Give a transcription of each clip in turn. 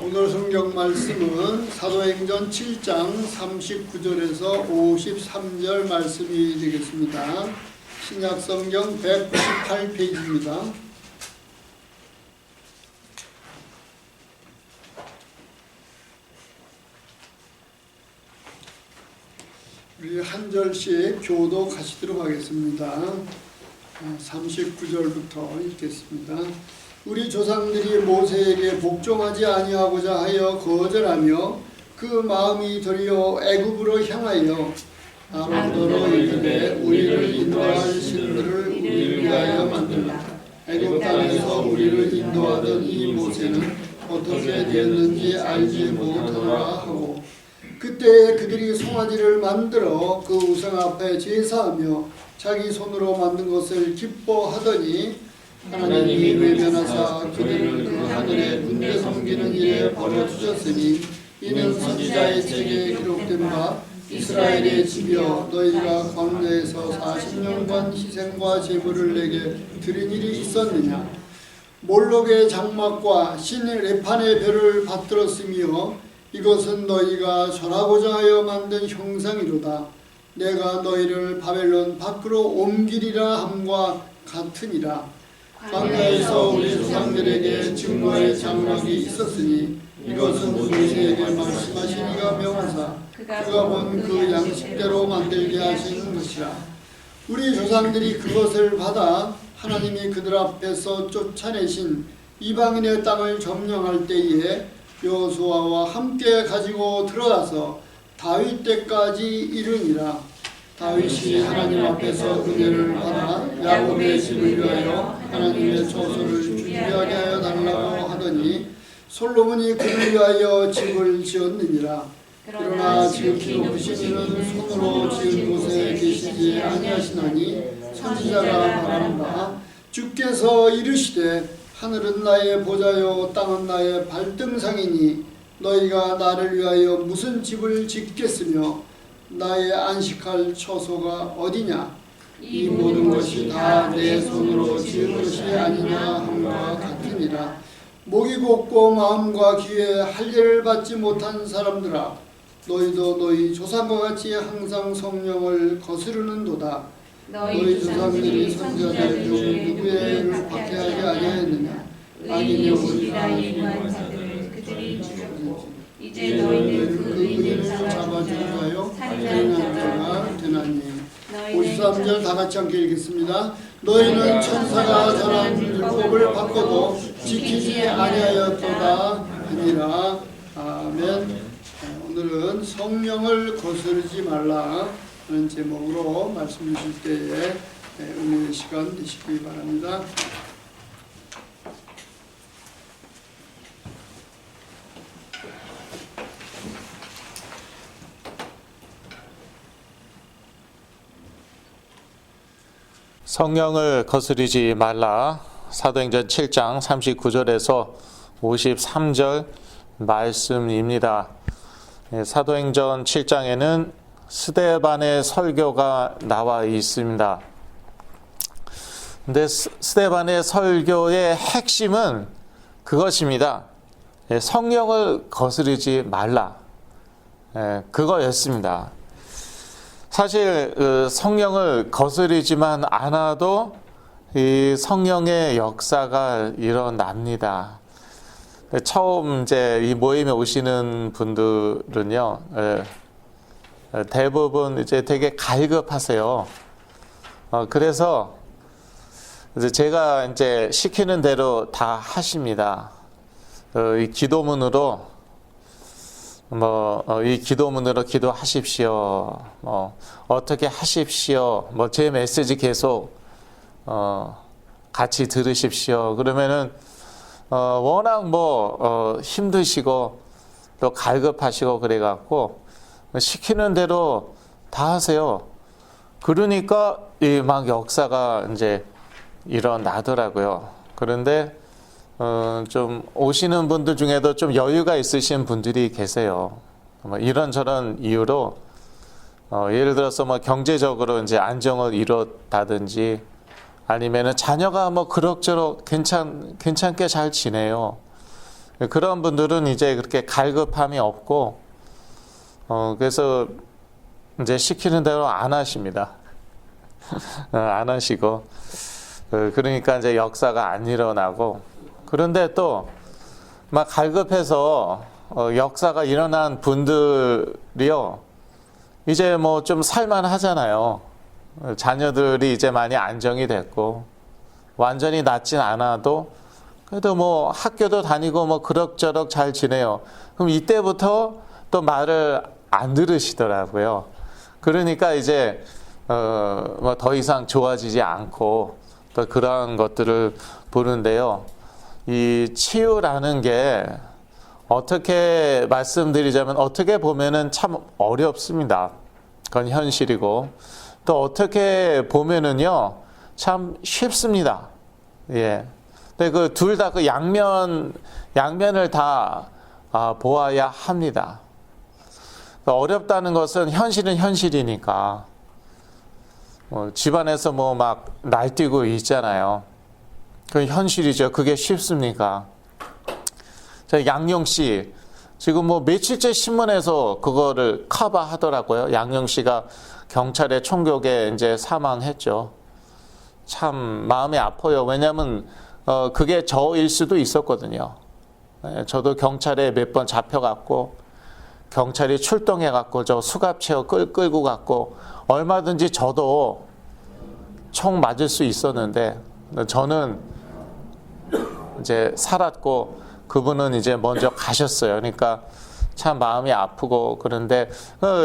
오늘 성경 말씀은 사도행전 7장 39절에서 53절 말씀이 되겠습니다. 신약 성경 198페이지입니다. 우리 한 절씩 교독하시도록 하겠습니다. 39절부터 읽겠습니다. 우리 조상들이 모세에게 복종하지 아니하고자 하여 거절하며 그 마음이 도리어 애굽으로 향하여 아론더러 이르되 우리를 인도할 신들을 우리를 위하여 만들라. 애굽 땅에서 우리를 인도하던 이 모세는 어떻게 되었는지 알지 못하노라 하고, 그때 그들이 송아지를 만들어 그 우상 앞에 제사하며 자기 손으로 만든 것을 기뻐하더니 하나님이 외면하사 그들을 그 하늘에 군대 섬기는 일에 버려두셨으니 이는 선지자의 책에 기록된 바 이스라엘의 집이여 너희가 광야에서 40년간 희생과 제물을 내게 드린 일이 있었느냐. 몰록의 장막과 신 레판의 별을 받들었으며 이것은 너희가 절하고자 하여 만든 형상이로다. 내가 너희를 바벨론 밖으로 옮기리라 함과 같으니라. 광야에서 우리 조상들에게 증거의 장막이 있었으니 이것은 모세에게 말씀하신 이가 명하사 그가 본 그 양식대로 만들게 하시는 것이라. 우리 조상들이 그것을 받아 하나님이 그들 앞에서 쫓아내신 이방인의 땅을 점령할 때에 여호수아와 함께 가지고 들어가서 다윗 때까지 이르니라. 다윗이 하나님 앞에서 은혜를 받아 야곱의 집을 위하여 하나님의 처소를 준비하게 하여 달라고 하더니 솔로몬이 그를 위하여 집을 지었느니라. 그러나 지극히 높으신 이는 손으로 지은 곳에 계시지 아니하시나니 선지자가 말하는 바 주께서 이르시되 하늘은 나의 보좌요 땅은 나의 발등상이니 너희가 나를 위하여 무슨 집을 짓겠으며 나의 안식할 처소가 어디냐. 이 모든 것이 다 내 손으로 지은 것이 아니냐 함과 같으니라. 목이 곧고 마음과 귀에 할례를 받지 못한 사람들아, 너희도 너희 조상과 같이 항상 성령을 거스르는도다. 너희 조상들이 선지자들 중 누구를 박해하지 아니하였느냐. 악인이 오리라 이구한 자들을 그들이 죽였고 이제 너희는 그 의인을 잡아주는가요? 살인하는 자가 되나니. 53절 다 같이 함께 읽겠습니다. 너희는 천사가 전한 율법을 바꿔도 지키지 아니하였도다 하니라. 아멘. 오늘은 성령을 거스르지 말라 하는 제목으로 말씀 주실 때에 은혜의 시간 되시기 바랍니다. 성령을 거스르지 말라. 사도행전 7장 39절에서 53절 말씀입니다. 사도행전 7장에는 스데반의 설교가 나와 있습니다. 근데 스데반의 설교의 핵심은 그것입니다. 성령을 거스르지 말라. 그거였습니다. 사실 성령을 거스르지만 않아도 이 성령의 역사가 일어납니다. 처음 이제 이 모임에 오시는 분들은요, 대부분 이제 되게 갈급하세요. 그래서 이제 제가 이제 시키는 대로 다 하십니다. 이 기도문으로 이 기도문으로 기도하십시오. 어떻게 하십시오. 제 메시지 계속 같이 들으십시오. 그러면은 워낙 힘드시고 또 갈급하시고 그래갖고 시키는 대로 다 하세요. 그러니까 이 막 역사가 이제 일어나더라고요. 그런데 좀 오시는 분들 중에도 좀 여유가 있으신 분들이 계세요. 이런저런 이유로 예를 들어서 경제적으로 이제 안정을 이뤘다든지 아니면은 자녀가 그럭저럭 괜찮게 잘 지내요. 그런 분들은 이제 그렇게 갈급함이 없고, 그래서 이제 시키는 대로 안 하십니다. 안 하시고, 그러니까 이제 역사가 안 일어나고, 그런데 또 막 갈급해서 역사가 일어난 분들이요, 이제 뭐 좀 살만하잖아요. 자녀들이 이제 많이 안정이 됐고, 완전히 낫진 않아도 그래도 뭐 학교도 다니고 뭐 그럭저럭 잘 지내요. 그럼 이때부터 또 말을 안 들으시더라고요. 그러니까 이제 뭐 더 이상 좋아지지 않고 또 그러한 것들을 보는데요. 이 치유라는 게 어떻게 말씀드리자면 어떻게 보면은 참 어렵습니다. 그건 현실이고 또 어떻게 보면은요 참 쉽습니다. 예. 근데 그 둘 다 그 양면을 다 보아야 합니다. 어렵다는 것은 현실은 현실이니까 집안에서 뭐 막 날뛰고 있잖아요. 그 현실이죠. 그게 쉽습니까? 양용 씨 지금 뭐 며칠째 신문에서 그거를 커버하더라고요. 양용 씨가 경찰의 총격에 이제 사망했죠. 참 마음이 아파요. 왜냐하면 그게 저일 수도 있었거든요. 저도 경찰에 몇 번 잡혀갔고 경찰이 출동해갖고 저 수갑채워 끌고 갔고 얼마든지 저도 총 맞을 수 있었는데 저는 이제 살았고 그분은 이제 먼저 가셨어요. 그러니까 참 마음이 아프고 그런데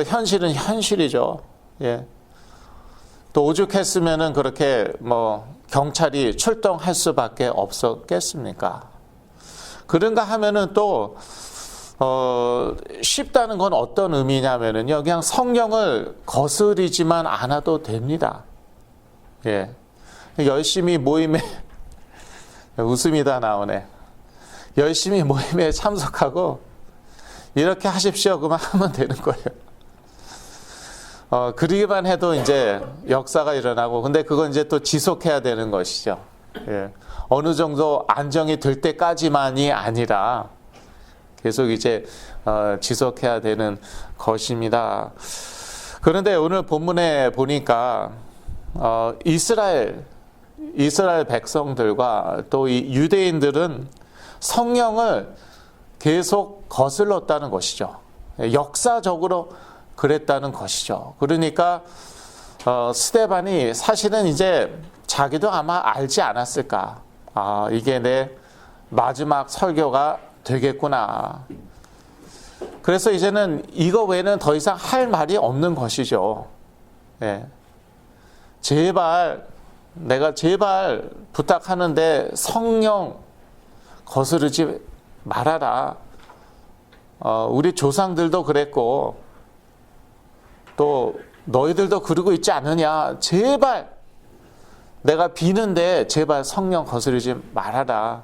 현실은 현실이죠. 예. 또 오죽했으면은 그렇게 뭐 경찰이 출동할 수밖에 없었겠습니까? 그런가 하면은 또 쉽다는 건 어떤 의미냐면은요, 그냥 성령을 거스르지만 않아도 됩니다. 예. 열심히 모임에 웃음이 다 나오네. 열심히 모임에 참석하고 이렇게 하십시오. 그만 하면 되는 거예요. 그러기만 해도 이제 역사가 일어나고, 근데 그건 이제 또 지속해야 되는 것이죠. 예. 어느 정도 안정이 될 때까지만이 아니라 계속 이제 지속해야 되는 것입니다. 그런데 오늘 본문에 보니까 이스라엘 백성들과 또 이 유대인들은 성령을 계속 거슬렀다는 것이죠. 역사적으로 그랬다는 것이죠. 그러니까 스데반이 사실은 이제 자기도 아마 알지 않았을까. 이게 내 마지막 설교가 되겠구나. 그래서 이제는 이거 외에는 더 이상 할 말이 없는 것이죠. 예. 내가 제발 부탁하는데 성령 거스르지 말아라. 우리 조상들도 그랬고 또 너희들도 그러고 있지 않느냐. 제발 내가 비는데 제발 성령 거스르지 말아라.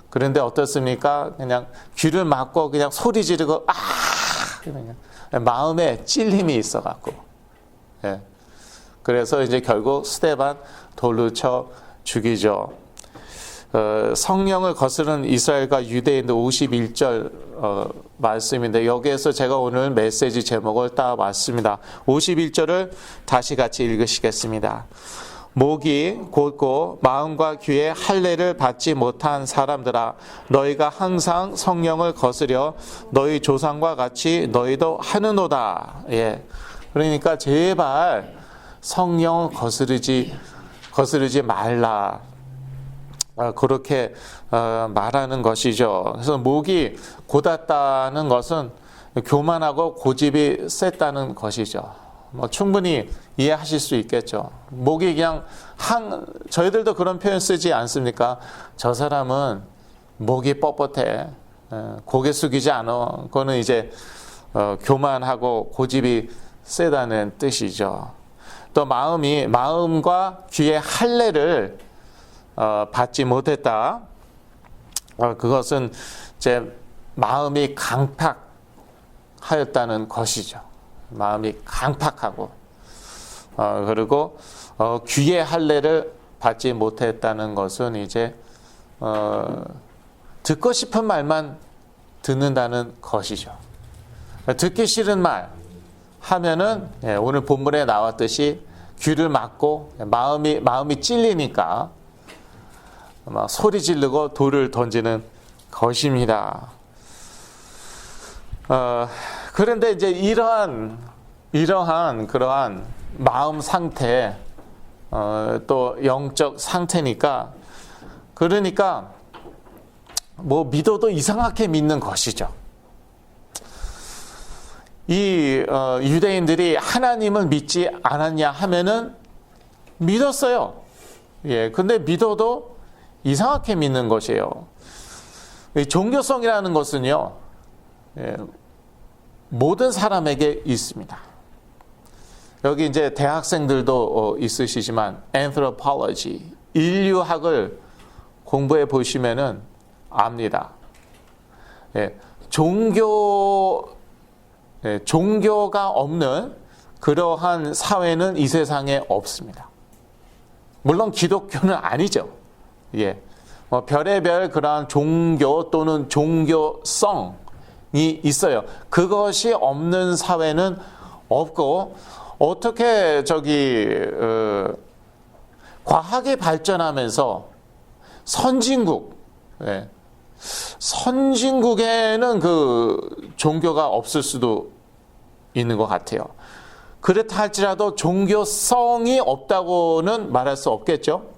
그런데 어떻습니까? 그냥 귀를 막고 그냥 소리 지르고 그냥 마음에 찔림이 있어갖고. 예. 그래서 이제 결국 스데반 돌로 쳐 죽이죠. 성령을 거스르는 이스라엘과 유대인들 51절 말씀인데 여기에서 제가 오늘 메시지 제목을 따왔습니다. 51절을 다시 같이 읽으시겠습니다. 목이 곧고 마음과 귀에 할례를 받지 못한 사람들아, 너희가 항상 성령을 거스려 너희 조상과 같이 너희도 하느노다. 예. 그러니까 제발 성령 거스르지 말라. 그렇게 말하는 것이죠. 그래서 목이 곧았다는 것은 교만하고 고집이 셌다는 것이죠. 뭐 충분히 이해하실 수 있겠죠. 목이 그냥 저희들도 그런 표현 쓰지 않습니까? 저 사람은 목이 뻣뻣해. 고개 숙이지 않아. 그거는 이제 교만하고 고집이 세다는 뜻이죠. 또 마음과 귀의 할례를 받지 못했다. 그것은 이제 마음이 강팍하였다는 것이죠. 마음이 강팍하고 그리고 귀의 할례를 받지 못했다는 것은 이제 듣고 싶은 말만 듣는다는 것이죠. 듣기 싫은 말 하면은 오늘 본문에 나왔듯이 귀를 막고 마음이 찔리니까 막 소리 지르고 돌을 던지는 것입니다. 그런데 이제 이러한 그러한 마음 상태, 또 영적 상태니까, 그러니까 뭐 믿어도 이상하게 믿는 것이죠. 이 유대인들이 하나님을 믿지 않았냐 하면은 믿었어요. 예, 근데 믿어도 이상하게 믿는 것이에요. 이 종교성이라는 것은요, 예, 모든 사람에게 있습니다. 여기 이제 대학생들도 있으시지만 anthropology, 인류학을 공부해 보시면은 압니다. 예, 종교가 없는 그러한 사회는 이 세상에 없습니다. 물론 기독교는 아니죠. 예, 별의별 그러한 종교 또는 종교성이 있어요. 그것이 없는 사회는 없고, 어떻게 과학이 발전하면서 선진국에는 그 종교가 없을 수도 있는 것 같아요. 그렇다 할지라도 종교성이 없다고는 말할 수 없겠죠.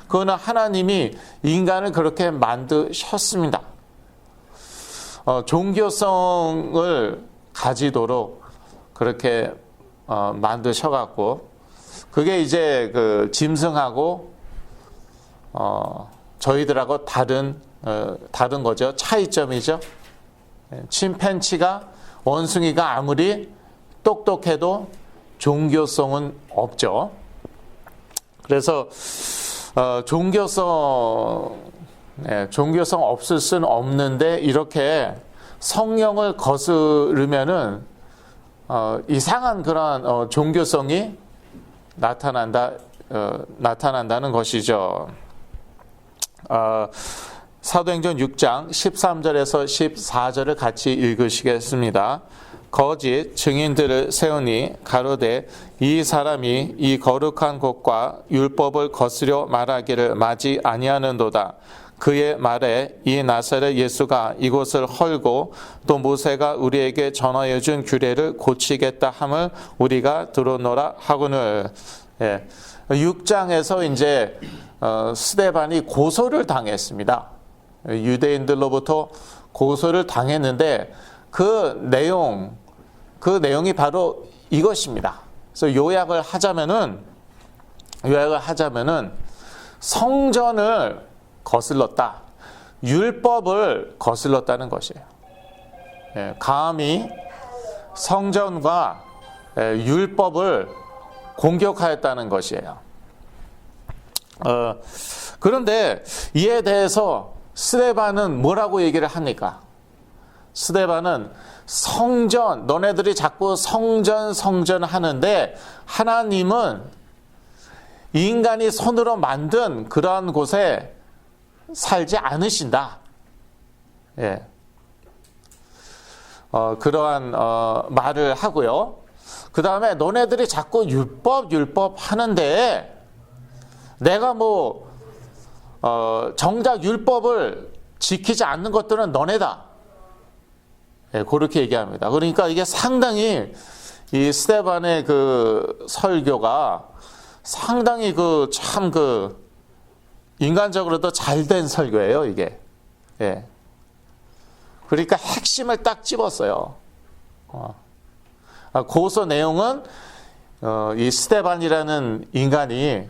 그거는 하나님이 인간을 그렇게 만드셨습니다. 종교성을 가지도록 그렇게 만드셔갖고, 그게 이제 그 짐승하고 저희들하고 다른 거죠. 차이점이죠. 침팬지가, 원숭이가 아무리 똑똑해도 종교성은 없죠. 그래서 종교성 없을 수는 없는데, 이렇게 성령을 거스르면은 이상한 그런 종교성이 나타난다는 것이죠. 사도행전 6장 13절에서 14절을 같이 읽으시겠습니다. 거짓 증인들을 세우니 가로되 이 사람이 이 거룩한 곳과 율법을 거스려 말하기를 마지 아니하는도다. 그의 말에 이 나사렛 예수가 이곳을 헐고 또 모세가 우리에게 전하여 준 규례를 고치겠다 함을 우리가 들었노라 하거늘. 6장에서 이제 스데반이 고소를 당했습니다. 유대인들로부터 고소를 당했는데, 그 내용이 바로 이것입니다. 그래서 요약을 하자면은 성전을 거슬렀다, 율법을 거슬렀다는 것이에요. 감히 성전과 율법을 공격하였다는 것이에요. 그런데 이에 대해서 스데반은 뭐라고 얘기를 합니까? 스데반은 너네들이 자꾸 성전 하는데, 하나님은 인간이 손으로 만든 그러한 곳에 살지 않으신다. 예. 그러한 말을 하고요. 그 다음에 너네들이 자꾸 율법 하는데, 내가 정작 율법을 지키지 않는 것들은 너네다. 예, 그렇게 얘기합니다. 그러니까 이게 상당히 이 스데반의 그 설교가 상당히 인간적으로도 잘된 설교예요, 이게. 예. 그러니까 핵심을 딱 집었어요. 고소 내용은 이 스데반이라는 인간이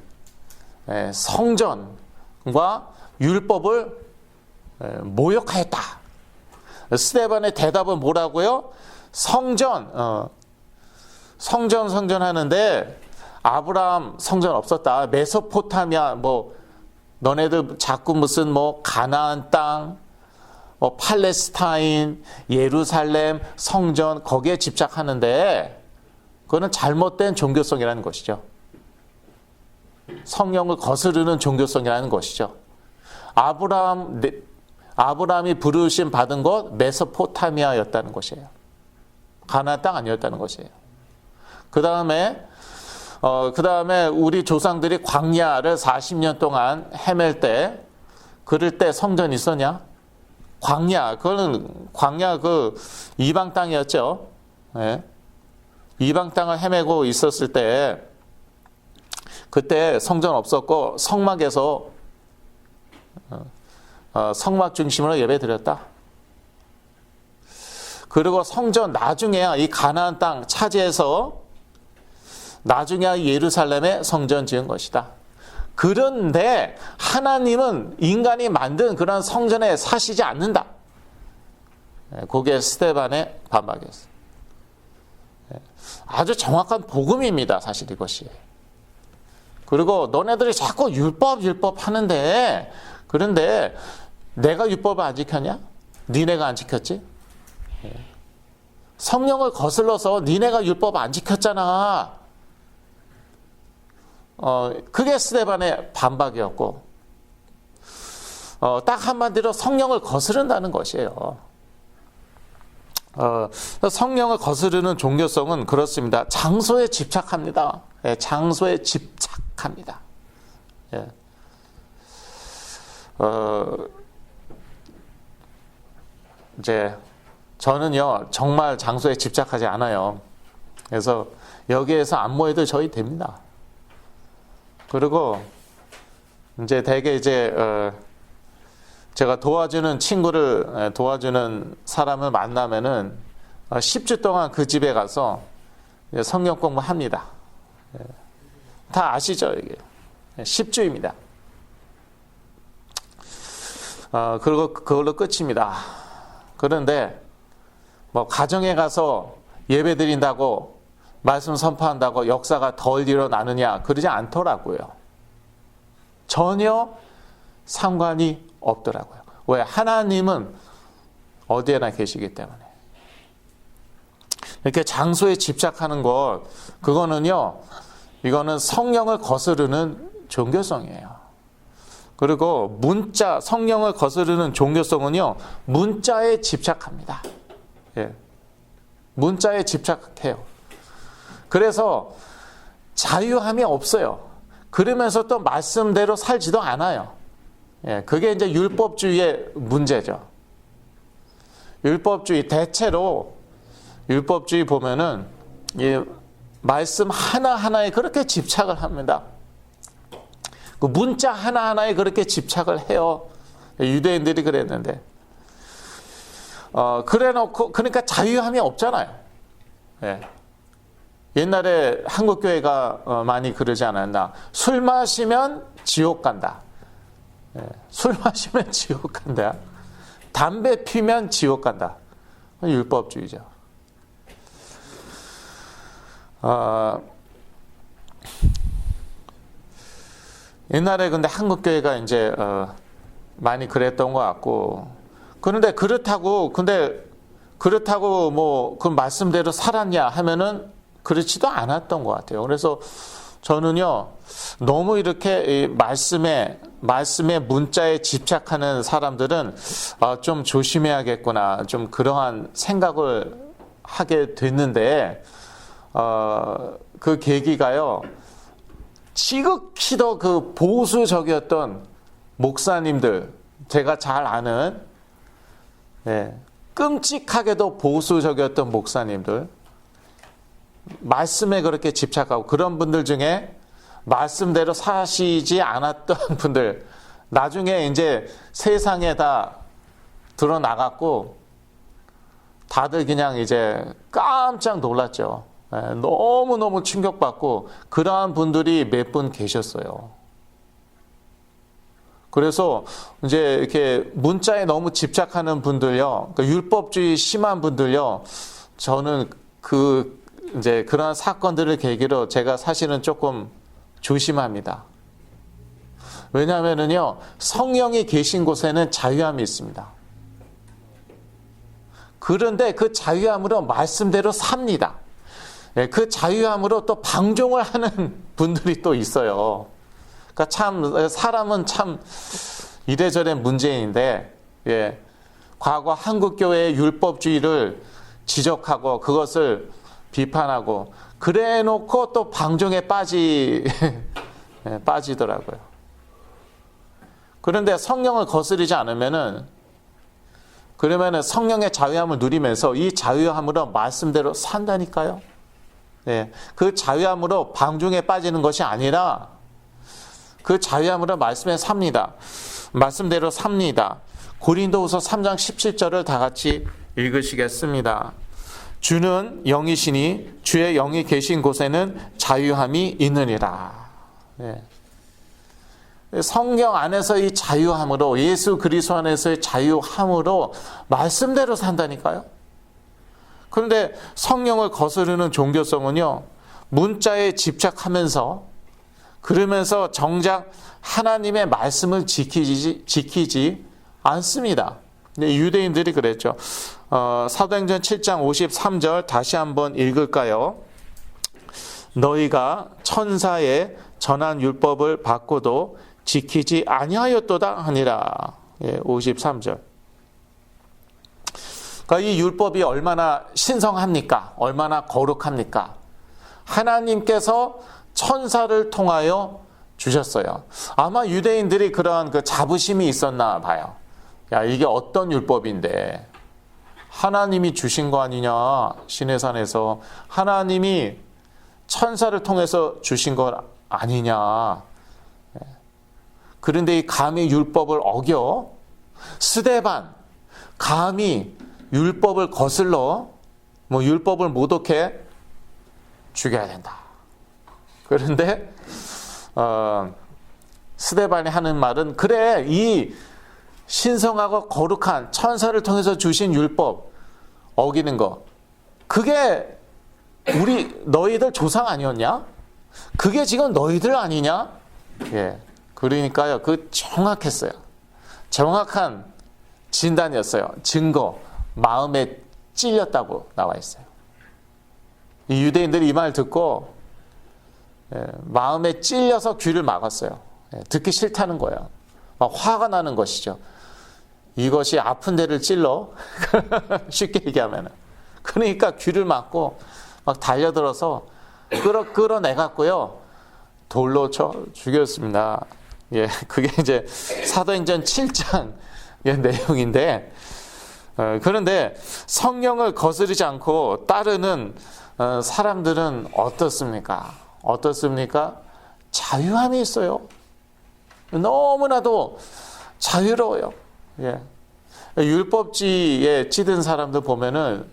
성전과 율법을 모욕하였다. 스데반의 대답은 뭐라고요? 성전 하는데 아브라함 성전 없었다. 메소포타미아 너네들 자꾸 무슨 가나안 땅, 팔레스타인, 예루살렘 성전 거기에 집착하는데, 그거는 잘못된 종교성이라는 것이죠. 성령을 거스르는 종교성이라는 것이죠. 아브라함 아브라함이 부르심 받은 곳 메소포타미아였다는 것이에요. 가나안 땅 아니었다는 것이에요. 그 다음에 우리 조상들이 광야를 40년 동안 헤맬 때, 그럴 때 성전이 있었냐? 광야 그 이방 땅이었죠. 예. 이방 땅을 헤매고 있었을 때, 그때 성전 없었고 성막에서 성막 중심으로 예배 드렸다. 그리고 성전 나중에야 이 가나안 땅 차지해서 나중에야 예루살렘에 성전 지은 것이다. 그런데 하나님은 인간이 만든 그런 성전에 사시지 않는다. 그게 스데반의 반박이었어요. 아주 정확한 복음입니다. 사실 이것이. 그리고 너네들이 자꾸 율법 하는데, 그런데 내가 율법을 안 지켰냐? 니네가 안 지켰지? 성령을 거슬러서 니네가 율법 안 지켰잖아. 그게 스데반의 반박이었고, 딱 한마디로 성령을 거스른다는 것이에요. 성령을 거스르는 종교성은 그렇습니다. 장소에 집착합니다. 예, 장소에 집착합니다. 예. 이제 저는요 정말 장소에 집착하지 않아요. 그래서 여기에서 안 모여도 저희 됩니다. 그리고 이제 대개 제가 도와주는 사람을 만나면은 10주 동안 그 집에 가서 성경 공부합니다. 다 아시죠, 이게 10주입니다. 그리고 그걸로 끝입니다. 그런데 뭐 가정에 가서 예배 드린다고 말씀 선포한다고 역사가 덜 일어나느냐, 그러지 않더라고요. 전혀 상관이 없더라고요. 왜? 하나님은 어디에나 계시기 때문에. 이렇게 장소에 집착하는 것, 이거는 성령을 거스르는 종교성이에요. 그리고 성령을 거스르는 종교성은요, 문자에 집착합니다. 예. 문자에 집착해요. 그래서 자유함이 없어요. 그러면서 또 말씀대로 살지도 않아요. 예, 그게 이제 율법주의의 문제죠. 대체로 율법주의 보면은 이 말씀 하나하나에 그렇게 집착을 합니다. 그 문자 하나하나에 그렇게 집착을 해요. 유대인들이 그랬는데. 그러니까 자유함이 없잖아요. 예. 옛날에 한국교회가 많이 그러지 않았나. 술 마시면 지옥 간다. 술 마시면 지옥 간다. 담배 피면 지옥 간다. 율법주의죠. 옛날에 근데 한국교회가 이제 많이 그랬던 것 같고, 그런데 그렇다고 뭐 그 말씀대로 살았냐 하면은 그렇지도 않았던 것 같아요. 그래서 저는요, 너무 이렇게 말씀의 문자에 집착하는 사람들은 좀 조심해야겠구나, 좀 그러한 생각을 하게 됐는데, 그 계기가요, 지극히 더 그 보수적이었던 목사님들, 제가 잘 아는, 끔찍하게도 보수적이었던 목사님들, 말씀에 그렇게 집착하고 그런 분들 중에 말씀대로 사시지 않았던 분들, 나중에 이제 세상에 다 드러나갔고 다들 그냥 이제 깜짝 놀랐죠. 너무너무 충격받고 그러한 분들이 몇 분 계셨어요. 그래서 이제 이렇게 문자에 너무 집착하는 분들요, 그러니까 율법주의 심한 분들요, 저는 이제 그런 사건들을 계기로 제가 사실은 조금 조심합니다. 왜냐하면요, 성령이 계신 곳에는 자유함이 있습니다. 그런데 그 자유함으로 말씀대로 삽니다. 그 자유함으로 또 방종을 하는 분들이 또 있어요. 그러니까 참 사람은 참 이래저래 문제인데, 예, 과거 한국교회의 율법주의를 지적하고 그것을 비판하고 그래 놓고 또 방종에 빠지더라고요. 그런데 성령을 거스르지 않으면은 그러면은 성령의 자유함을 누리면서 이 자유함으로 말씀대로 산다니까요. 예, 그 자유함으로 방종에 빠지는 것이 아니라 그 자유함으로 말씀에 삽니다. 말씀대로 삽니다. 고린도후서 3장 17절을 다 같이 읽으시겠습니다. 주는 영이시니 주의 영이 계신 곳에는 자유함이 있느니라. 예. 성경 안에서 이 자유함으로 예수 그리스도 안에서의 자유함으로 말씀대로 산다니까요. 그런데 성령을 거스르는 종교성은요, 문자에 집착하면서 그러면서 정작 하나님의 말씀을 지키지 않습니다. 유대인들이 그랬죠. 사도행전 7장 53절 다시 한번 읽을까요? 너희가 천사의 전한 율법을 받고도 지키지 아니하였도다 하니라. 예, 53절. 그러니까 이 율법이 얼마나 신성합니까? 얼마나 거룩합니까? 하나님께서 천사를 통하여 주셨어요. 아마 유대인들이 그러한 그 자부심이 있었나 봐요. 야, 이게 어떤 율법인데 하나님이 주신 거 아니냐? 시내산에서 하나님이 천사를 통해서 주신 것 아니냐? 그런데 이 감히 율법을 어겨 스데반 감히 율법을 거슬러 율법을 모독해 죽여야 된다. 그런데 스데반이 하는 말은 그래, 이 신성하고 거룩한 천사를 통해서 주신 율법 어기는 거, 그게 너희들 조상 아니었냐? 그게 지금 너희들 아니냐? 예. 그러니까요, 그 정확했어요. 정확한 진단이었어요. 증거, 마음에 찔렸다고 나와 있어요. 이 유대인들이 이 말 듣고 마음에 찔려서 귀를 막았어요. 듣기 싫다는 거예요. 막 화가 나는 것이죠. 이것이 아픈 데를 찔러 쉽게 얘기하면. 그러니까 귀를 막고 막 달려들어서 끌어내갔고요. 돌로 쳐 죽였습니다. 예, 그게 이제 사도행전 7장의 내용인데, 그런데 성령을 거스르지 않고 따르는 사람들은 어떻습니까? 자유함이 있어요. 너무나도 자유로워요. 예. 율법지에 찌든 사람들 보면은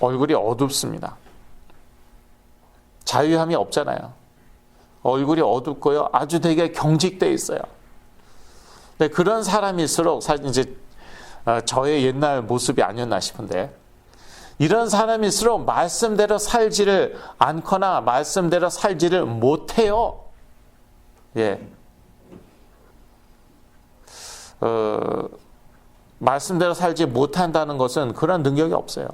얼굴이 어둡습니다. 자유함이 없잖아요. 얼굴이 어둡고요, 아주 되게 경직돼 있어요. 근데 그런 사람일수록 사실 이제 저의 옛날 모습이 아니었나 싶은데, 이런 사람일수록 말씀대로 살지를 않거나 말씀대로 살지를 못해요. 예. 말씀대로 살지 못한다는 것은 그런 능력이 없어요.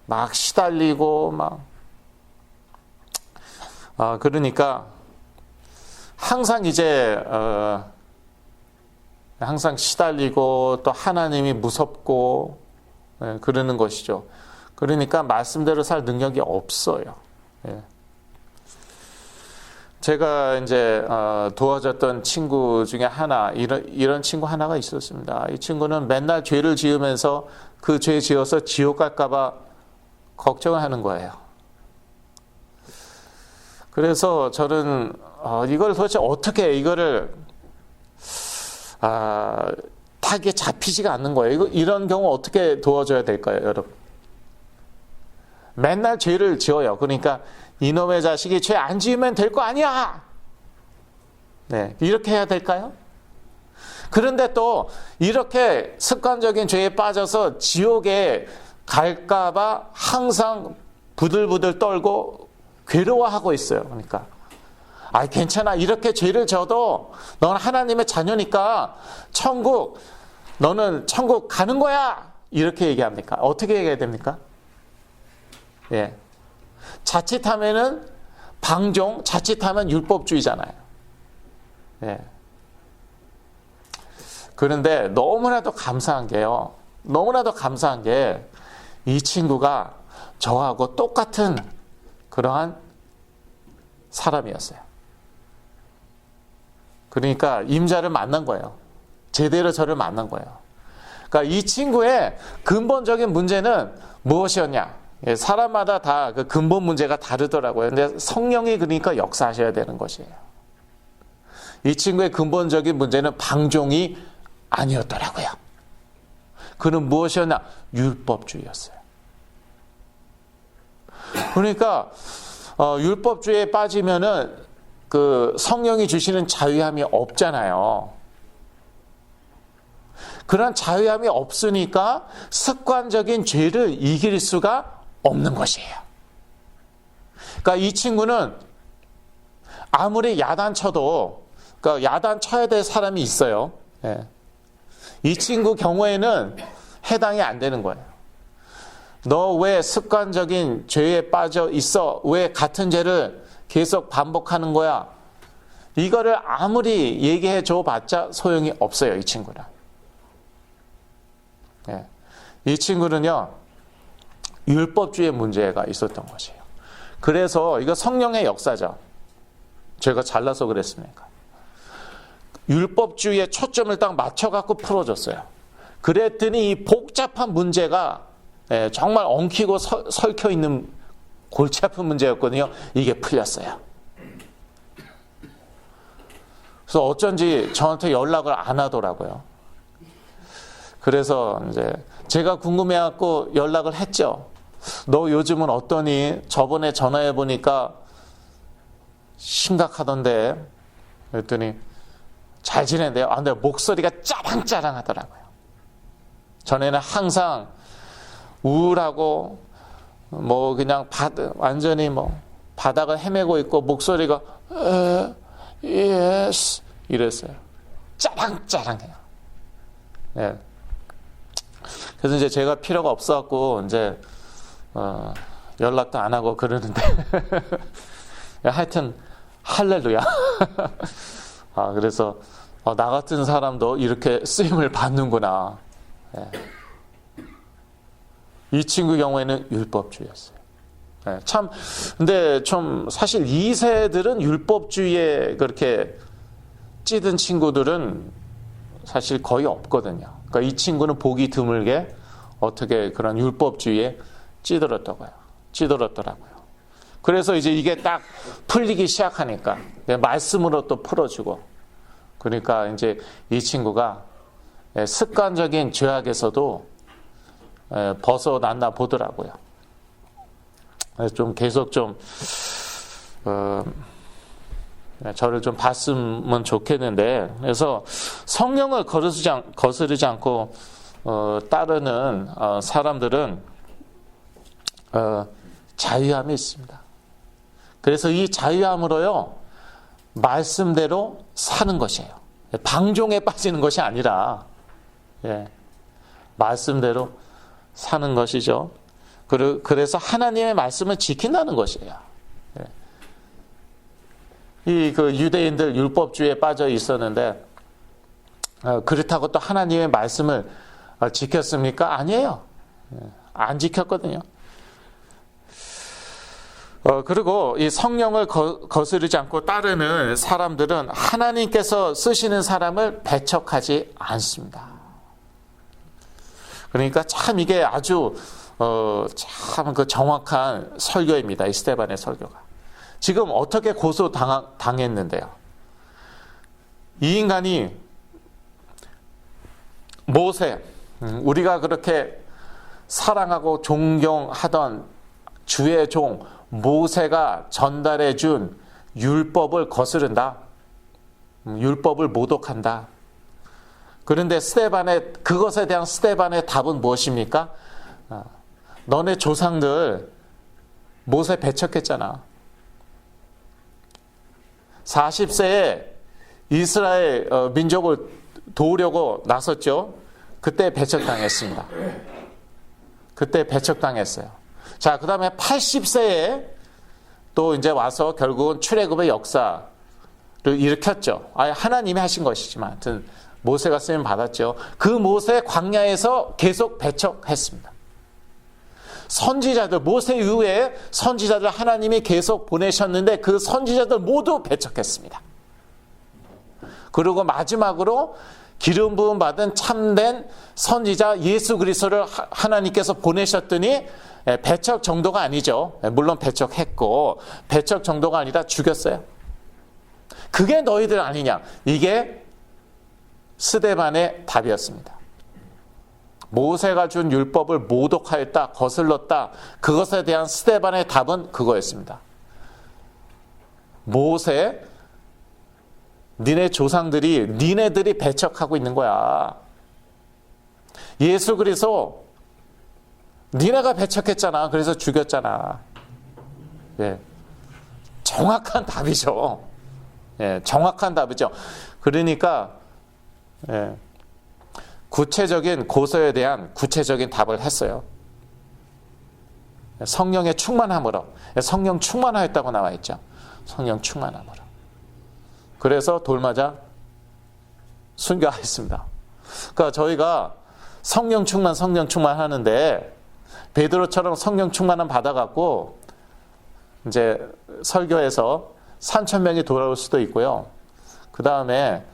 막 시달리고 그러니까 항상 이제 항상 시달리고 또 하나님이 무섭고 그러는 것이죠. 그러니까 말씀대로 살 능력이 없어요. 예. 제가 이제 도와줬던 친구 중에 하나, 이런 친구 하나가 있었습니다. 이 친구는 맨날 죄를 지으면서 그 죄 지어서 지옥 갈까봐 걱정을 하는 거예요. 그래서 저는 이걸 도대체 어떻게 이거를 타겟 잡히지가 않는 거예요. 이런 경우 어떻게 도와줘야 될까요, 여러분? 맨날 죄를 지어요. 그러니까 이놈의 자식이 죄 안 지으면 될 거 아니야. 네, 이렇게 해야 될까요? 그런데 또 이렇게 습관적인 죄에 빠져서 지옥에 갈까봐 항상 부들부들 떨고 괴로워하고 있어요. 그러니까 괜찮아, 이렇게 죄를 져도 넌 하나님의 자녀니까 너는 천국 가는 거야, 이렇게 얘기합니까? 어떻게 얘기해야 됩니까? 예, 자칫하면은 방종, 자칫하면 율법주의잖아요. 예, 그런데 너무나도 감사한 게요. 너무나도 감사한 게 이 친구가 저하고 똑같은 그러한 사람이었어요. 그러니까 임자를 만난 거예요. 제대로 저를 만난 거예요. 그러니까 이 친구의 근본적인 문제는 무엇이었냐? 사람마다 다 그 근본 문제가 다르더라고요. 근데 성령이 그러니까 역사하셔야 되는 것이에요. 이 친구의 근본적인 문제는 방종이 아니었더라고요. 그는 무엇이었냐? 율법주의였어요. 그러니까 율법주의에 빠지면은 그 성령이 주시는 자유함이 없잖아요. 그런 자유함이 없으니까 습관적인 죄를 이길 수가 없는 것이에요. 그러니까 이 친구는 아무리 야단 쳐도, 그러니까 야단 쳐야 될 사람이 있어요. 예. 이 친구 경우에는 해당이 안 되는 거예요. 너 왜 습관적인 죄에 빠져 있어? 왜 같은 죄를 계속 반복하는 거야? 이거를 아무리 얘기해 줘 봤자 소용이 없어요, 이 친구는. 예. 이 친구는요, 율법주의의 문제가 있었던 것이에요. 그래서 이거 성령의 역사죠. 제가 잘나서 그랬습니까? 율법주의에 초점을 딱 맞춰갖고 풀어줬어요. 그랬더니 이 복잡한 문제가 정말 엉키고 설켜 있는 골치 아픈 문제였거든요. 이게 풀렸어요. 그래서 어쩐지 저한테 연락을 안 하더라고요. 그래서 이제 제가 궁금해갖고 연락을 했죠. 너 요즘은 어떠니? 저번에 전화해 보니까 심각하던데. 그랬더니 잘 지낸대요. 근데 목소리가 짜랑짜랑 하더라고요. 전에는 항상 우울하고 뭐 그냥 완전히 뭐 바닥을 헤매고 있고 목소리가 예스 이랬어요. 짜랑짜랑해요. 네. 그래서 이제 제가 필요가 없어갖고 이제 연락도 안 하고 그러는데 하여튼 할렐루야. 그래서 나 같은 사람도 이렇게 쓰임을 받는구나. 네. 이 친구 경우에는 율법주의였어요. 네, 참, 근데 좀 사실 2세들은 율법주의에 그렇게 찌든 친구들은 사실 거의 없거든요. 그러니까 이 친구는 보기 드물게 어떻게 그런 율법주의에 찌들었더라고요. 그래서 이제 이게 딱 풀리기 시작하니까 말씀으로 또 풀어주고, 그러니까 이제 이 친구가 습관적인 죄악에서도 벗어났나 보더라고요. 좀 계속 좀 저를 좀 봤으면 좋겠는데, 그래서 성령을 거스르지 않고 따르는 사람들은 자유함이 있습니다. 그래서 이 자유함으로요, 말씀대로 사는 것이에요. 방종에 빠지는 것이 아니라 말씀대로 사는 것이죠. 그래서 하나님의 말씀을 지킨다는 것이에요. 이 그 유대인들 율법주의에 빠져 있었는데 그렇다고 또 하나님의 말씀을 지켰습니까? 아니에요. 안 지켰거든요. 그리고 이 성령을 거스르지 않고 따르는 사람들은 하나님께서 쓰시는 사람을 배척하지 않습니다. 그러니까 참 이게 아주 참 그 정확한 설교입니다. 이 스데반의 설교가. 지금 어떻게 고소당했는데요. 이 인간이 모세, 우리가 그렇게 사랑하고 존경하던 주의 종 모세가 전달해 준 율법을 거스른다. 율법을 모독한다. 그런데 그것에 대한 스데반의 답은 무엇입니까? 너네 조상들 모세 배척했잖아. 40세에 이스라엘 민족을 도우려고 나섰죠. 그때 배척당했습니다. 그때 배척당했어요. 자, 그 다음에 80세에 또 이제 와서 결국은 출애굽의 역사를 일으켰죠. 하나님이 하신 것이지만, 하여튼 모세가 쓰임 받았죠. 그 모세 광야에서 계속 배척했습니다. 선지자들, 모세 이후에 선지자들 하나님이 계속 보내셨는데 그 선지자들 모두 배척했습니다. 그리고 마지막으로 기름 부음 받은 참된 선지자 예수 그리스도를 하나님께서 보내셨더니 배척 정도가 아니죠. 물론 배척했고 배척 정도가 아니라 죽였어요. 그게 너희들 아니냐. 이게 스데반의 답이었습니다. 모세가 준 율법을 모독하였다, 거슬렀다. 그것에 대한 스데반의 답은 그거였습니다. 모세, 니네 조상들이, 니네들이 배척하고 있는 거야. 예수 그리스도 니네가 배척했잖아. 그래서 죽였잖아. 예, 정확한 답이죠. 예, 정확한 답이죠. 그러니까 예, 구체적인 고소에 대한 구체적인 답을 했어요. 성령의 충만함으로. 성령 충만하였다고 나와 있죠. 성령 충만함으로. 그래서 돌맞아 순교하였습니다. 그러니까 저희가 성령 충만 하는데 베드로처럼 성령 충만함 받아갖고 이제 설교에서 3,000명이 돌아올 수도 있고요. 그 다음에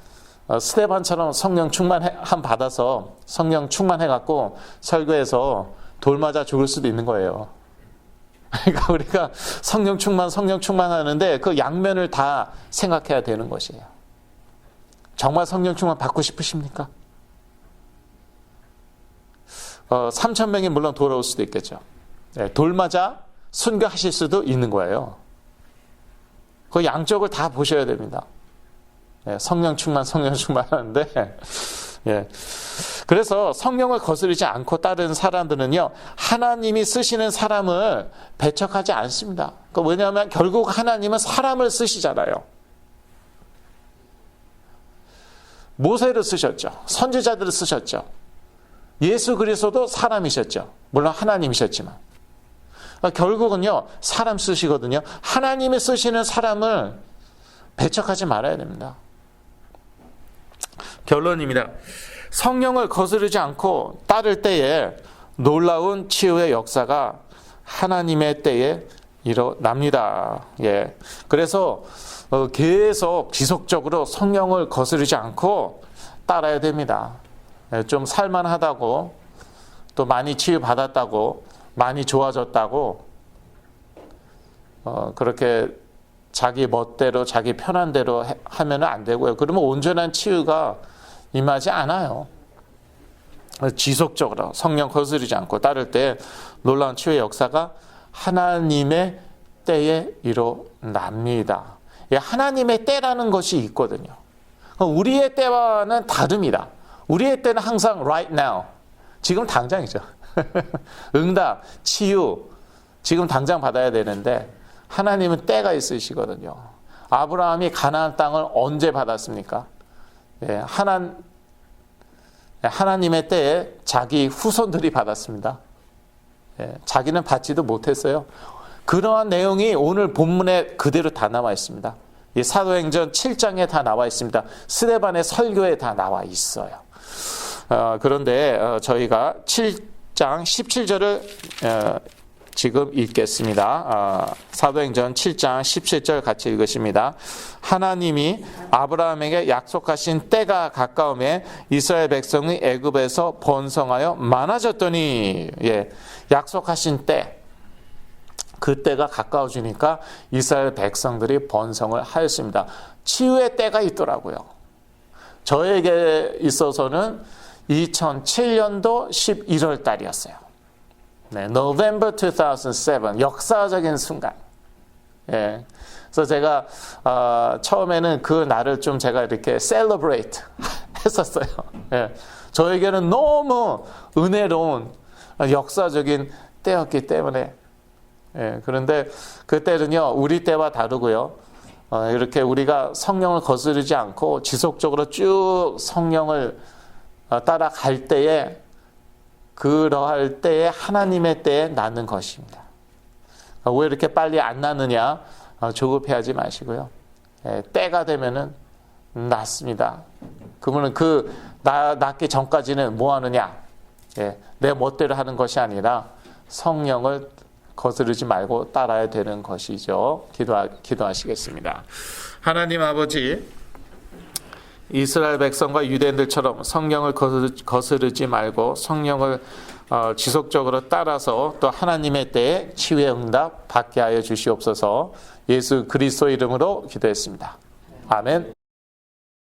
스데반처럼 성령 충만함 받아서 성령 충만해갖고 설교에서 돌맞아 죽을 수도 있는 거예요. 그러니까 우리가 성령 충만 하는데 그 양면을 다 생각해야 되는 것이에요. 정말 성령 충만 받고 싶으십니까? 3,000명이 물론 돌아올 수도 있겠죠. 돌맞아 순교하실 수도 있는 거예요. 그 양쪽을 다 보셔야 됩니다. 성령 충만 하는데, 예. 그래서 성령을 거스르지 않고 따르는 사람들은요, 하나님이 쓰시는 사람을 배척하지 않습니다. 왜냐하면 결국 하나님은 사람을 쓰시잖아요. 모세를 쓰셨죠. 선지자들을 쓰셨죠. 예수 그리스도도 사람이셨죠. 물론 하나님이셨지만. 결국은요, 사람 쓰시거든요. 하나님이 쓰시는 사람을 배척하지 말아야 됩니다. 결론입니다. 성령을 거스르지 않고 따를 때에 놀라운 치유의 역사가 하나님의 때에 일어납니다. 예. 그래서 계속 지속적으로 성령을 거스르지 않고 따라야 됩니다. 좀 살만하다고, 또 많이 치유받았다고, 많이 좋아졌다고, 그렇게 자기 멋대로, 자기 편한 대로 하면 안 되고요. 그러면 온전한 치유가 임하지 않아요. 지속적으로 성령 거스르지 않고 따를 때 놀라운 치유의 역사가 하나님의 때에 일어납니다. 하나님의 때라는 것이 있거든요. 우리의 때와는 다릅니다. 우리의 때는 항상 right now, 지금 당장이죠. 응답, 치유, 지금 당장 받아야 되는데 하나님은 때가 있으시거든요. 아브라함이 가나안 땅을 언제 받았습니까? 예, 하나님의 때에 자기 후손들이 받았습니다. 예, 자기는 받지도 못했어요. 그러한 내용이 오늘 본문에 그대로 다 나와 있습니다. 이 사도행전 7장에 다 나와 있습니다. 스데반의 설교에 다 나와 있어요. 그런데 저희가 7장 17절을 지금 읽겠습니다. 사도행전 7장 17절 같이 읽으십니다. 하나님이 아브라함에게 약속하신 때가 가까움에 이스라엘 백성이 애굽에서 번성하여 많아졌더니, 예, 약속하신 때, 그 때가 가까워지니까 이스라엘 백성들이 번성을 하였습니다. 치유의 때가 있더라고요. 저에게 있어서는 2007년도 11월 달이었어요. 네, November 2007, 역사적인 순간. 예. 그래서 제가 처음에는 그 날을 좀 제가 이렇게 celebrate 했었어요. 예. 저에게는 너무 은혜로운 역사적인 때였기 때문에. 예. 그런데 그때는요, 우리 때와 다르고요. 이렇게 우리가 성령을 거스르지 않고 지속적으로 쭉 성령을 따라갈 때에, 그러할 때에 하나님의 때에 나는 것입니다. 왜 이렇게 빨리 안 나느냐? 조급해하지 마시고요. 때가 되면은 낫습니다. 그러면 낫기 전까지는 뭐 하느냐? 예, 내 멋대로 하는 것이 아니라 성령을 거스르지 말고 따라야 되는 것이죠. 기도하시겠습니다. 하나님 아버지, 이스라엘 백성과 유대인들처럼 성령을 거스르지 말고 성령을 지속적으로 따라서 또 하나님의 때에 치유의 응답 받게 하여 주시옵소서. 예수 그리스도 이름으로 기도했습니다. 아멘.